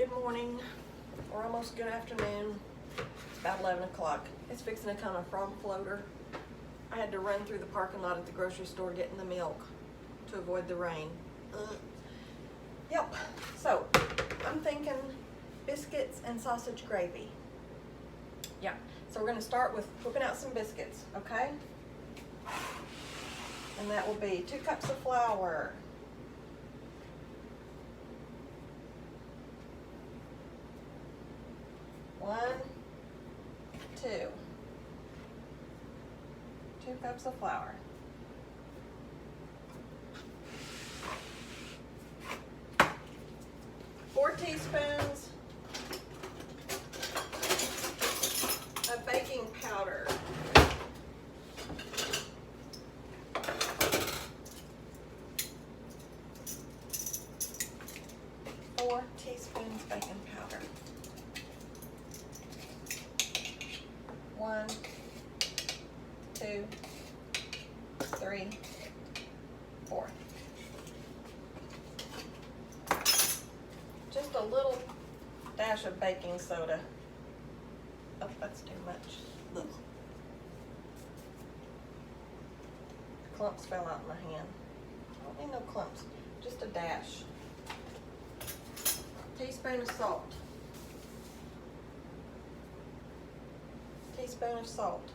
Good morning, or almost good afternoon. It's about 11 o'clock. It's fixing to come a frog floater. I had to run through the parking lot at the grocery store getting the milk to avoid the rain. Yep, so I'm thinking biscuits and sausage gravy. Yeah, so we're gonna start with whipping out some biscuits, okay? And that will be 2 cups of flour, 1, 2 cups of flour. 4 teaspoons of baking powder. 4 teaspoons baking powder. 1, 2, 3, 4. Just a little dash of baking soda. Oh, that's too much. Ugh. Clumps fell out in my hand. I don't need no clumps, just a dash. Teaspoon of salt. Teaspoon of salt.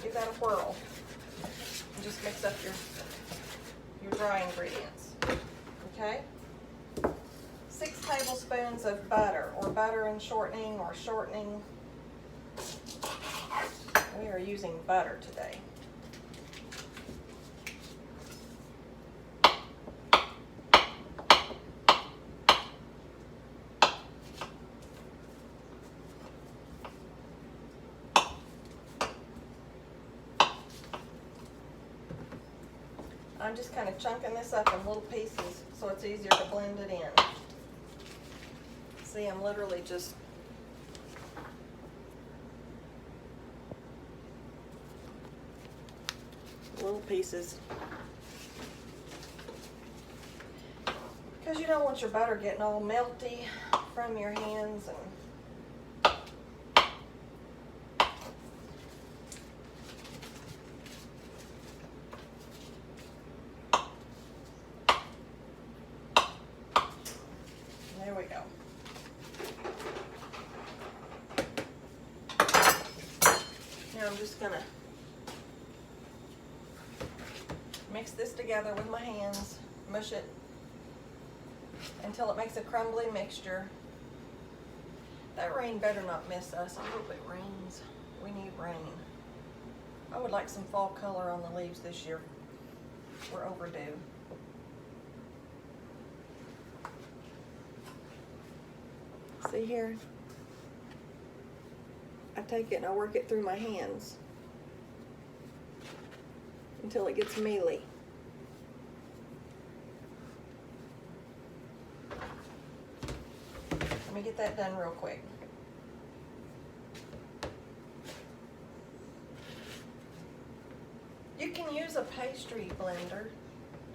Give that a whirl. And just mix up your dry ingredients. Okay? 6 tablespoons of butter, or butter and shortening, or shortening. We are using butter today. I'm just kind of chunking this up in little pieces so it's easier to blend it in. See, I'm literally just little pieces. Because you don't want your butter getting all melty from your hands. And there we go. Now I'm just gonna mix this together with my hands, mush it until it makes a crumbly mixture. That rain better not miss us. I hope it rains. We need rain. I would like some fall color on the leaves this year. We're overdue. See here? I take it and I work it through my hands until it gets mealy. Let me get that done real quick. You can use a pastry blender.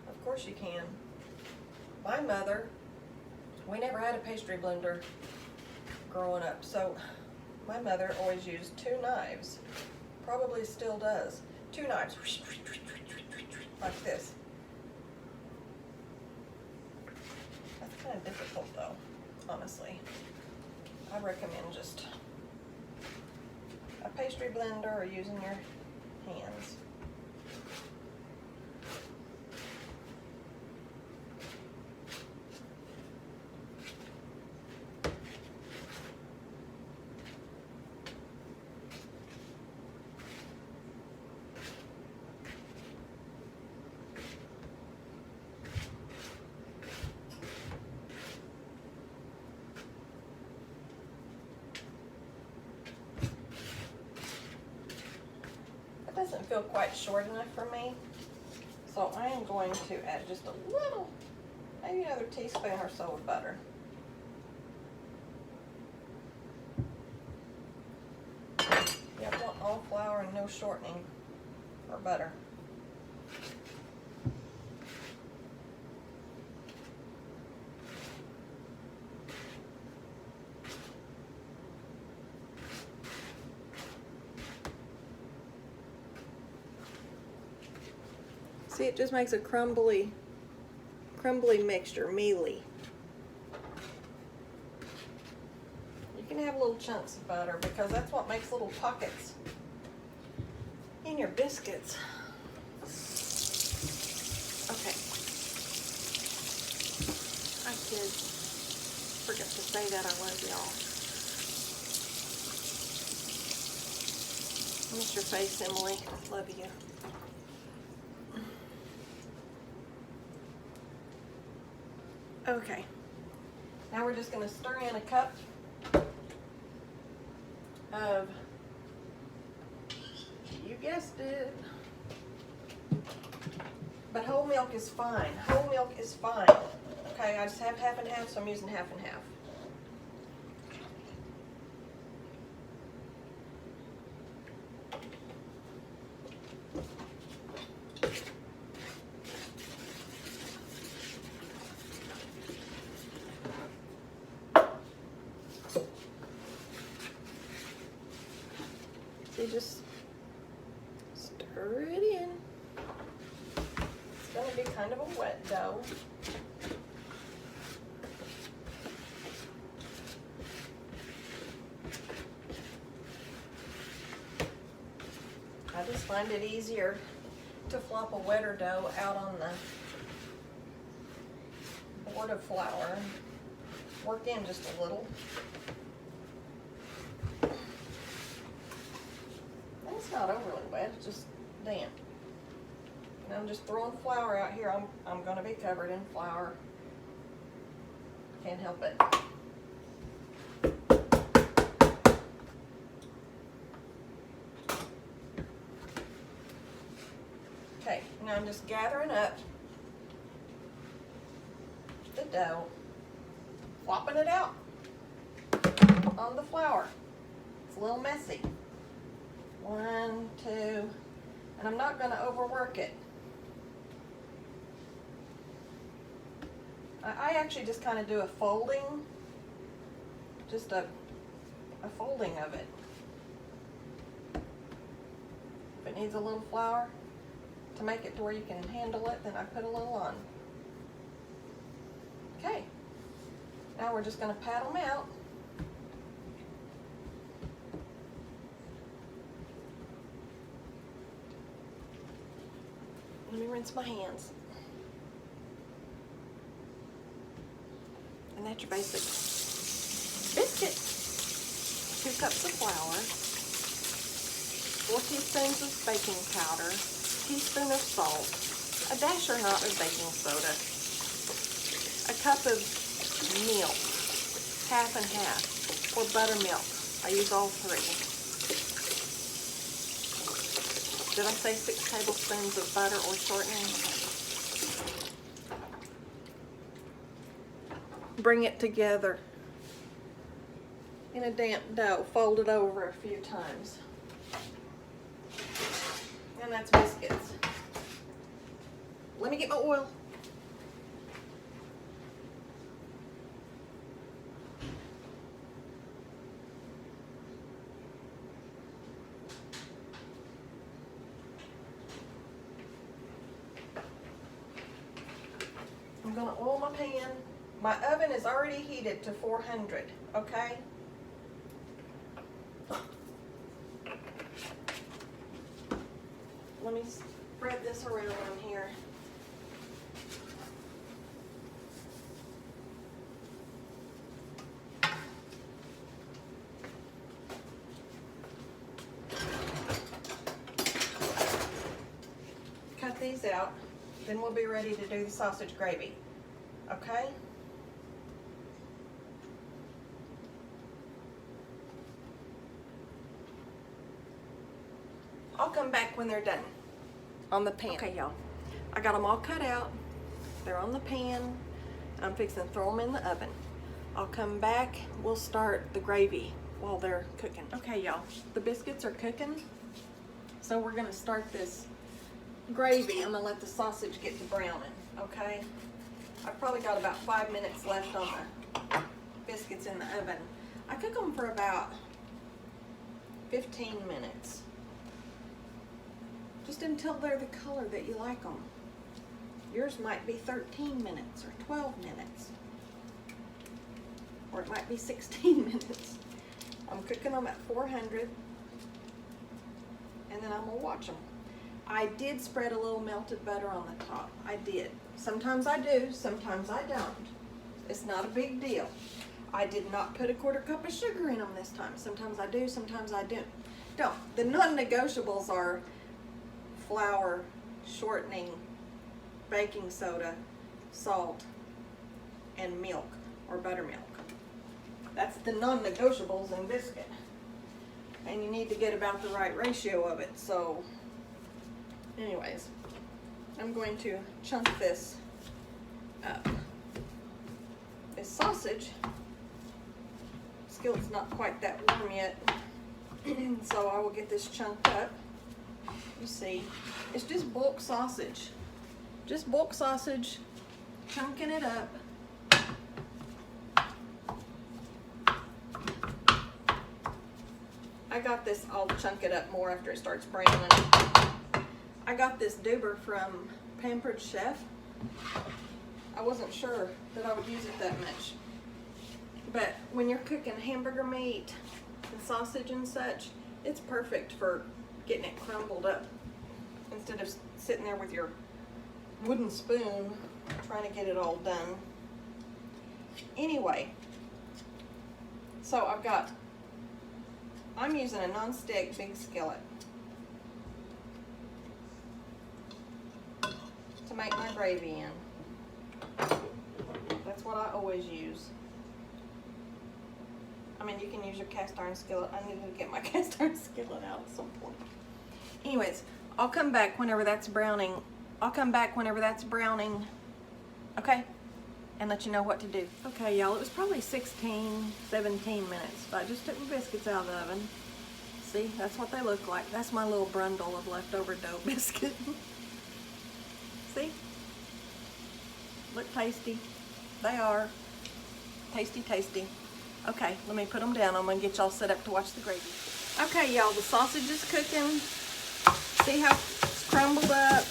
Of course you can. My mother, we never had a pastry blender growing up, so my mother always used 2 knives. Probably still does. 2 knives. Like this. That's kind of difficult though, honestly. I recommend just a pastry blender or using your hands. Doesn't feel quite short enough for me, so I am going to add just a little, maybe another teaspoon or so of butter. You want all flour and no shortening or butter. See, it just makes a crumbly mixture, mealy. You can have little chunks of butter because that's what makes little pockets in your biscuits. Okay. Hi kids. Forgot to say that I love y'all. Miss your face, Emily. Love you. Okay. Now we're just going to stir in a cup of, you guessed it, but whole milk is fine. Whole milk is fine. Okay, I just have half and half, so I'm using half and half. So you just stir it in. It's going to be kind of a wet dough. I just find it easier to flop a wetter dough out on the board of flour and work in just a little. And it's not overly wet, it's just damp. And I'm just throwing flour out here. I'm going to be covered in flour. Can't help it. Okay, now I'm just gathering up the dough, flopping it out on the flour. It's a little messy. 1, 2, and I'm not going to overwork it. I actually just kind of do a folding, just a folding of it. If it needs a little flour to make it to where you can handle it, then I put a little on. Okay, now we're just going to pat them out. Let me rinse my hands. And that's your basic biscuit. 2 cups of flour, 4 teaspoons of baking powder, teaspoon of salt, a dash or not of baking soda, a cup of milk, half and half, or buttermilk. I use all 3. Did I say 6 tablespoons of butter or shortening? Bring it together in a damp dough, fold it over a few times. And that's biscuits. Let me get my oil. I'm going to oil my pan. My oven is already heated to 400, okay? Let me spread this around on here. Cut these out, then we'll be ready to do the sausage gravy, okay? I'll come back when they're done on the pan. Okay, y'all. I got them all cut out. They're on the pan. I'm fixing to throw them in the oven. I'll come back. We'll start the gravy while they're cooking. Okay, y'all. The biscuits are cooking. So we're going to start this gravy. I'm going to let the sausage get to browning, okay? I've probably got about 5 minutes left on the biscuits in the oven. I cook them for about 15 minutes. Just until they're the color that you like them. Yours might be 13 minutes or 12 minutes. Or it might be 16 minutes. I'm cooking them at 400. And then I'm gonna watch them. I did spread a little melted butter on the top. I did. Sometimes I do, sometimes I don't. It's not a big deal. I did not put a 1/4 cup of sugar in them this time. Sometimes I do, sometimes I don't. The non-negotiables are flour, shortening, baking soda, salt, and milk or buttermilk. That's the non-negotiables in biscuit. And you need to get about the right ratio of it. So anyways, I'm going to chunk this up. This sausage, skillet's not quite that warm yet, so I will get this chunked up. You see, it's just bulk sausage. Just bulk sausage, chunking it up. I got this, I'll chunk it up more after it starts browning. I got this duber from Pampered Chef. I wasn't sure that I would use it that much. But when you're cooking hamburger meat and sausage and such, it's perfect for getting it crumbled up instead of sitting there with your wooden spoon trying to get it all done. Anyway, so I'm using a non-stick big skillet to make my gravy in. That's what I always use. I mean, you can use your cast iron skillet. I need to get my cast iron skillet out at some point. Anyways, I'll come back whenever that's browning. Okay? And let you know what to do. Okay, y'all, it was probably 16, 17 minutes. But I just took my biscuits out of the oven. See, that's what they look like. That's my little brundle of leftover dough biscuit. See? Look tasty. They are. Tasty, tasty. Okay, let me put them down. I'm gonna get y'all set up to watch the gravy. Okay, y'all, the sausage is cooking. See how it's crumbled up?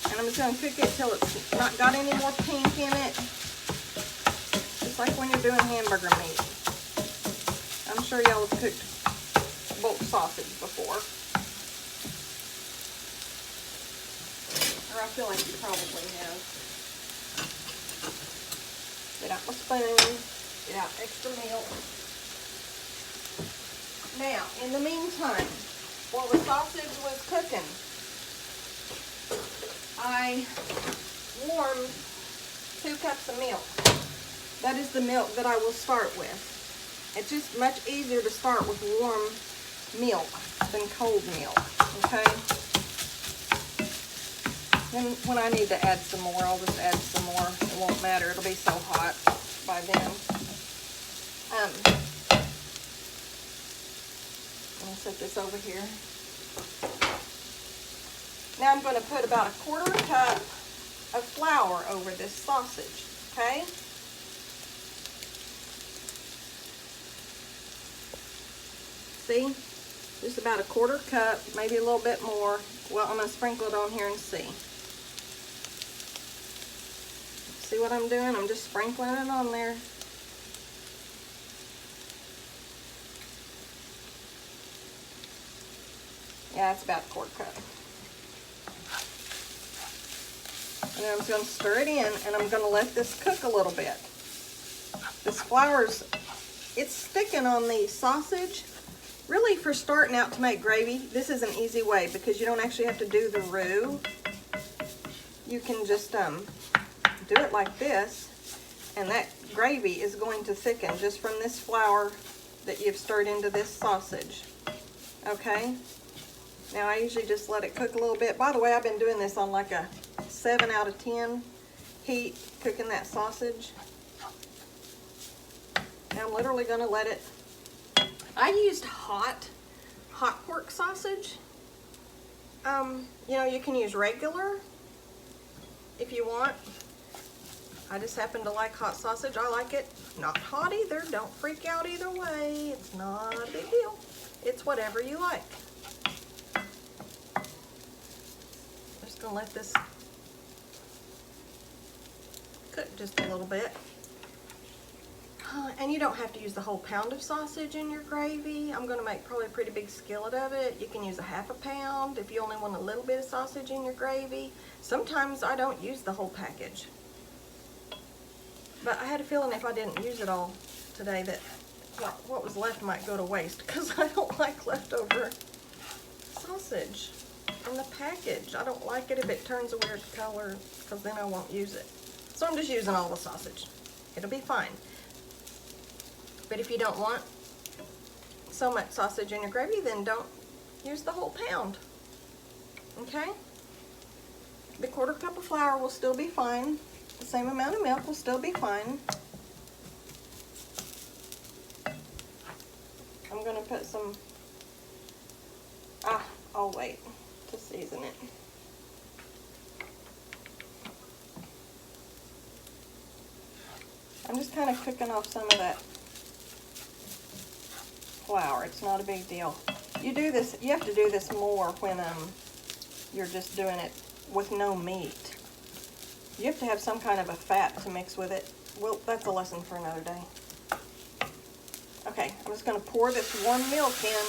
And I'm just gonna cook it till it's not got any more pink in it. Just like when you're doing hamburger meat. I'm sure y'all have cooked bulk sausage before. Or I feel like you probably have. Get out my spoon, get out extra milk. Now, in the meantime, while the sausage was cooking, I warmed 2 cups of milk. That is the milk that I will start with. It's just much easier to start with warm milk than cold milk, okay? Then when I need to add some more, I'll just add some more. It won't matter, it'll be so hot by then. Let me set this over here. Now I'm going to put about 1/4 cup of flour over this sausage, okay? See? Just about 1/4 cup, maybe a little bit more. Well, I'm going to sprinkle it on here and see. See what I'm doing? I'm just sprinkling it on there. Yeah, it's about 1/4 cup. And then I'm just going to stir it in, and I'm going to let this cook a little bit. This flour's, it's sticking on the sausage. Really, for starting out to make gravy, this is an easy way because you don't actually have to do the roux. You can just do it like this, and that gravy is going to thicken just from this flour that you've stirred into this sausage. Okay? Now, I usually just let it cook a little bit. By the way, I've been doing this on like a 7 out of 10 heat, cooking that sausage. Now, I'm literally going to let it... I used hot pork sausage. You know, you can use regular if you want. I just happen to like hot sausage. I like it not hot either. Don't freak out either way. It's not a big deal. It's whatever you like. I'm just gonna let this just a little bit. And you don't have to use the whole pound of sausage in your gravy. I'm gonna make probably a pretty big skillet of it. You can use a half a pound if you only want a little bit of sausage in your gravy. Sometimes I don't use the whole package. But I had a feeling if I didn't use it all today that what was left might go to waste, because I don't like leftover sausage in the package. I don't like it if it turns a weird color, because then I won't use it. So I'm just using all the sausage. It'll be fine. But if you don't want so much sausage in your gravy, then don't use the whole pound. Okay? The 1/4 cup of flour will still be fine. The same amount of milk will still be fine. I'm going to put some, I'll wait to season it. I'm just kind of cooking off some of that flour. It's not a big deal. You do this, you have to do this more when you're just doing it with no meat. You have to have some kind of a fat to mix with it. Well, that's a lesson for another day. Okay, I'm just going to pour this warm milk in.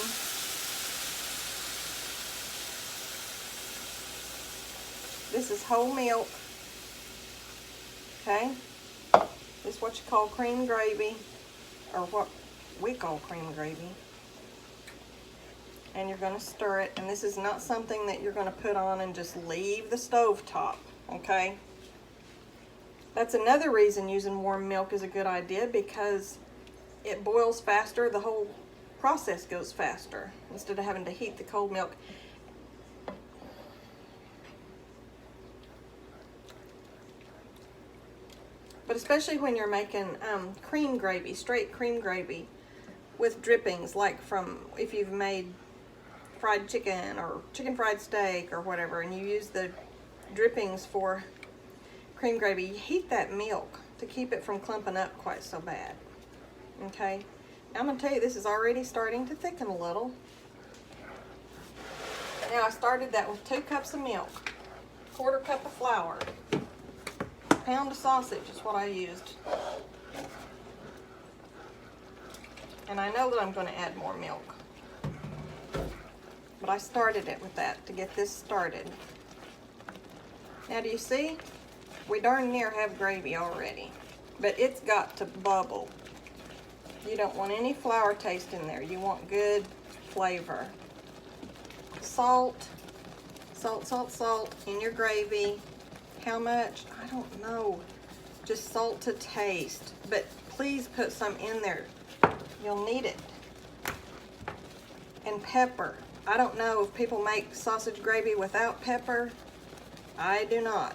This is whole milk. Okay? This is what you call cream gravy, or what we call cream gravy. And you're going to stir it, and this is not something that you're going to put on and just leave the stove top, okay? That's another reason using warm milk is a good idea, because it boils faster. The whole process goes faster instead of having to heat the cold milk. But especially when you're making cream gravy, straight cream gravy with drippings, like from if you've made fried chicken or chicken fried steak or whatever, and you use the drippings for cream gravy, you heat that milk to keep it from clumping up quite so bad. Okay, now I'm going to tell you, this is already starting to thicken a little. Now I started that with 2 cups of milk, 1/4 cup of flour, a pound of sausage is what I used. And I know that I'm going to add more milk, but I started it with that to get this started. Now do you see? We darn near have gravy already, but it's got to bubble. You don't want any flour taste in there. You want good flavor. Salt, salt, salt, salt in your gravy. How much? I don't know. Just salt to taste, but please put some in there. You'll need it. And pepper. I don't know if people make sausage gravy without pepper. I do not.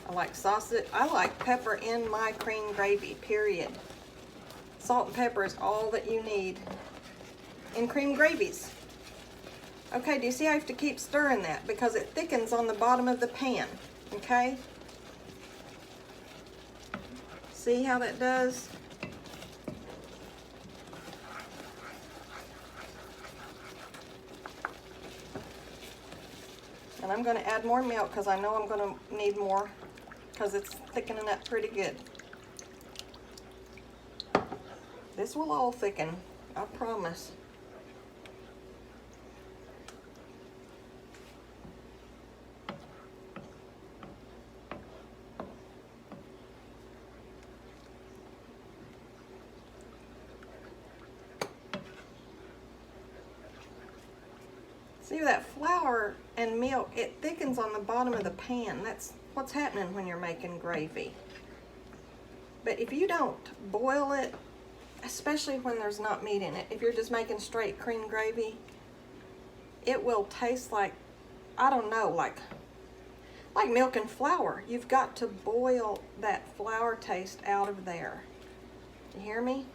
I like sausage. I like pepper in my cream gravy, period. Salt and pepper is all that you need in cream gravies. Okay, do you see I have to keep stirring that because it thickens on the bottom of the pan, okay? See how that does? And I'm going to add more milk because I know I'm going to need more because it's thickening up pretty good. This will all thicken, I promise. See that flour and milk, it thickens on the bottom of the pan. That's what's happening when you're making gravy. But if you don't boil it, especially when there's not meat in it, if you're just making straight cream gravy, it will taste like, I don't know, like milk and flour. You've got to boil that flour taste out of there. You hear me?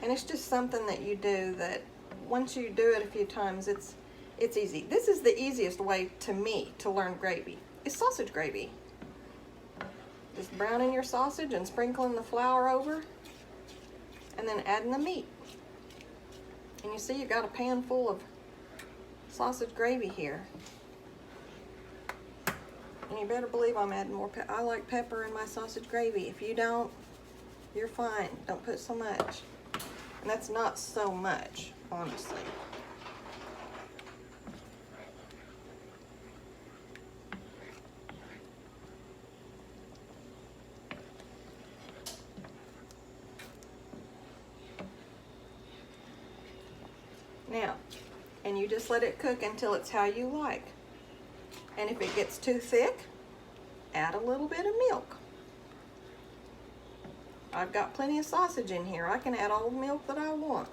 And it's just something that you do that once you do it a few times, it's easy. This is the easiest way to me to learn gravy. It's sausage gravy. Just browning your sausage and sprinkling the flour over, and then adding the meat. And you see you got a pan full of sausage gravy here. And you better believe I'm adding more pepper. I like pepper in my sausage gravy. If you don't, you're fine. Don't put so much. And that's not so much, honestly. Now, and you just let it cook until it's how you like. And if it gets too thick, add a little bit of milk. I've got plenty of sausage in here. I can add all the milk that I want.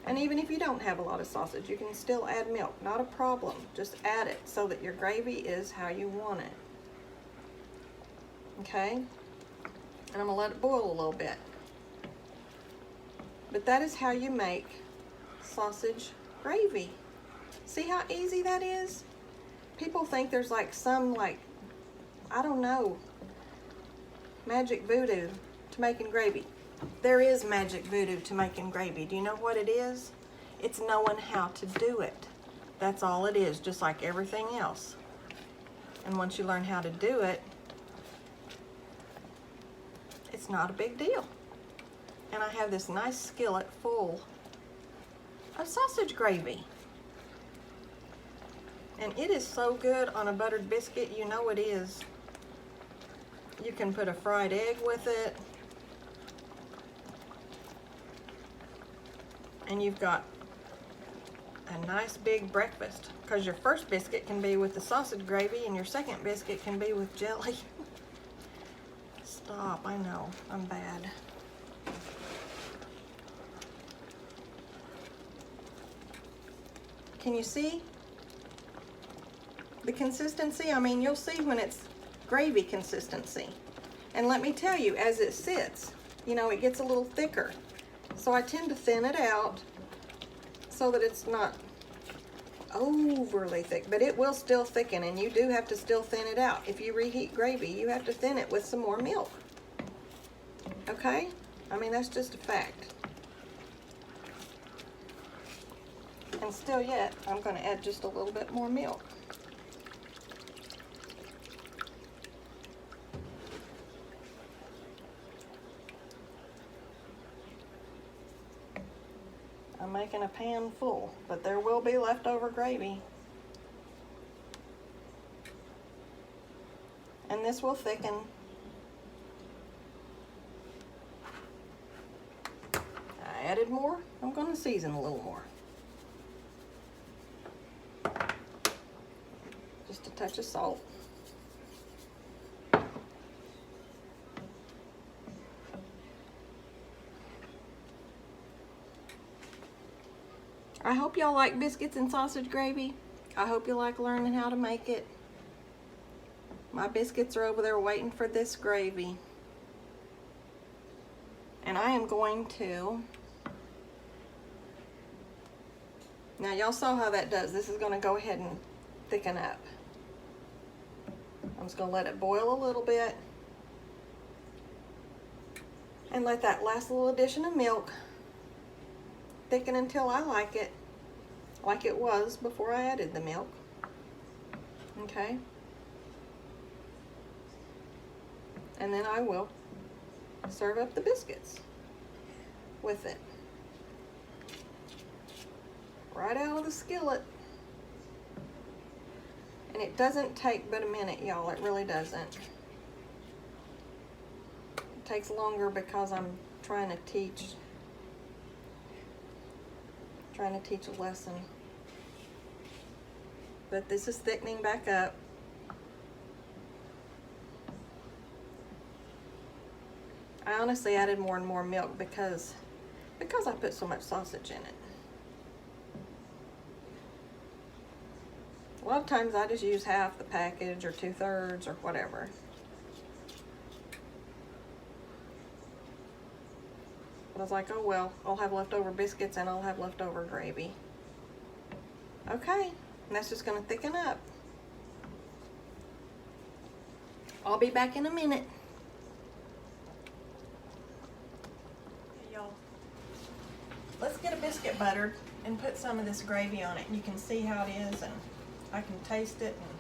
And even if you don't have a lot of sausage, you can still add milk. Not a problem. Just add it so that your gravy is how you want it. Okay? And I'm gonna let it boil a little bit. But that is how you make sausage gravy. See how easy that is? People think there's like some, like, I don't know, magic voodoo to making gravy. There is magic voodoo to making gravy. Do you know what it is? It's knowing how to do it. That's all it is, just like everything else. And once you learn how to do it, it's not a big deal. And I have this nice skillet full of sausage gravy. And it is so good on a buttered biscuit, you know it is. You can put a fried egg with it. And you've got a nice big breakfast. Because your first biscuit can be with the sausage gravy and your second biscuit can be with jelly. Stop, I know, I'm bad. Can you see the consistency? I mean, you'll see when it's gravy consistency. And let me tell you, as it sits, you know, it gets a little thicker. So I tend to thin it out so that it's not overly thick, but it will still thicken, and you do have to still thin it out. If you reheat gravy, you have to thin it with some more milk. Okay? I mean, that's just a fact. And still yet, I'm going to add just a little bit more milk. I'm making a pan full, but there will be leftover gravy. And this will thicken. I added more. I'm going to season a little more. Just a touch of salt. I hope y'all like biscuits and sausage gravy. I hope you like learning how to make it. My biscuits are over there waiting for this gravy. And I am going to... Now y'all saw how that does. This is going to go ahead and thicken up. I'm just going to let it boil a little bit. And let that last little addition of milk thicken until I like it was before I added the milk. Okay? And then I will serve up the biscuits with it. Right out of the skillet. And it doesn't take but a minute, y'all. It really doesn't. It takes longer because I'm trying to teach a lesson. But this is thickening back up. I honestly added more and more milk because I put so much sausage in it. A lot of times I just use half the package or 2/3 or whatever. But I was like, oh well, I'll have leftover biscuits and I'll have leftover gravy. Okay, and that's just gonna thicken up. I'll be back in a minute. Hey, y'all. Let's get a biscuit buttered and put some of this gravy on it. And you can see how it is, and I can taste it. And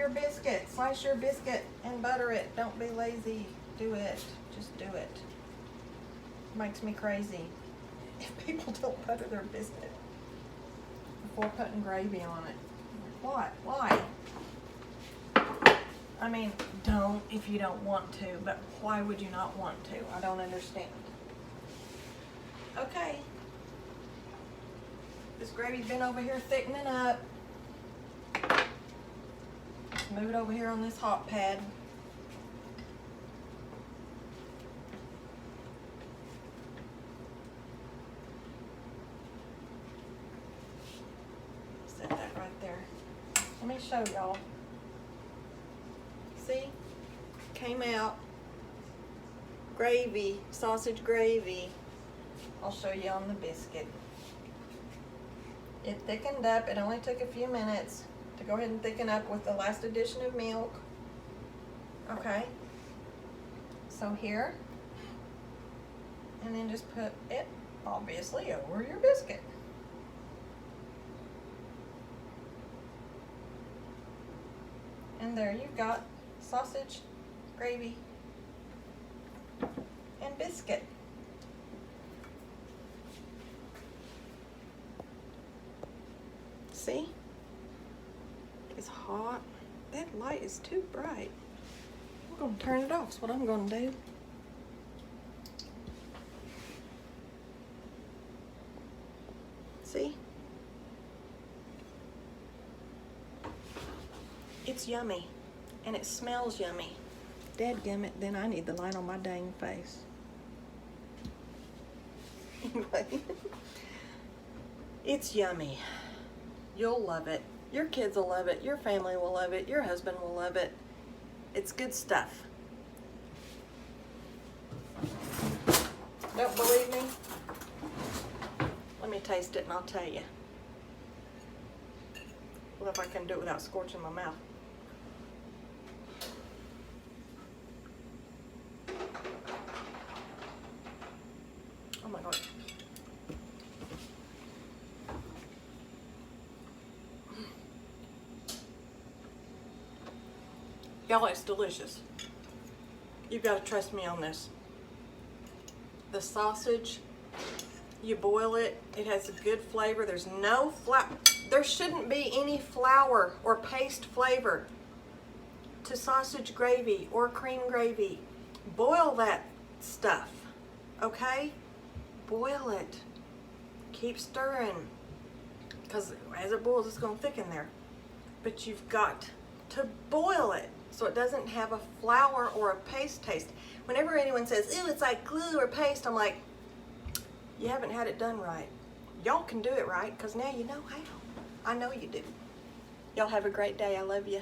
your biscuit. Slice your biscuit and butter it. Don't be lazy. Do it. Just do it. Makes me crazy if people don't butter their biscuit before putting gravy on it. What? Why? I mean, don't if you don't want to, but why would you not want to? I don't understand. Okay. This gravy's been over here thickening up. Let's move it over here on this hot pad. Set that right there. Let me show y'all. See? Came out. Gravy, sausage gravy. I'll show you on the biscuit. It thickened up. It only took a few minutes to go ahead and thicken up with the last addition of milk. Okay. So here. And then just put it, obviously, over your biscuit. And there you've got sausage, gravy, and biscuit. See? It's hot. That light is too bright. I'm going to turn it off. That's what I'm going to do. See? It's yummy. And it smells yummy. Dadgummit, then I need the light on my dang face. Anyway. It's yummy. You'll love it. Your kids will love it. Your family will love it. Your husband will love it. It's good stuff. Don't believe me? Let me taste it and I'll tell you. Well, if I can do it without scorching my mouth. Oh my God. Y'all, it's delicious. You've got to trust me on this. The sausage, you boil it, it has a good flavor. There's no there shouldn't be any flour or paste flavor to sausage gravy or cream gravy. Boil that stuff, okay? Boil it. Keep stirring, because as it boils, it's going to thicken there. But you've got to boil it so it doesn't have a flour or a paste taste. Whenever anyone says, "Ew, it's like glue or paste," I'm like, you haven't had it done right. Y'all can do it right, because now you know how. I know you do. Y'all have a great day. I love you.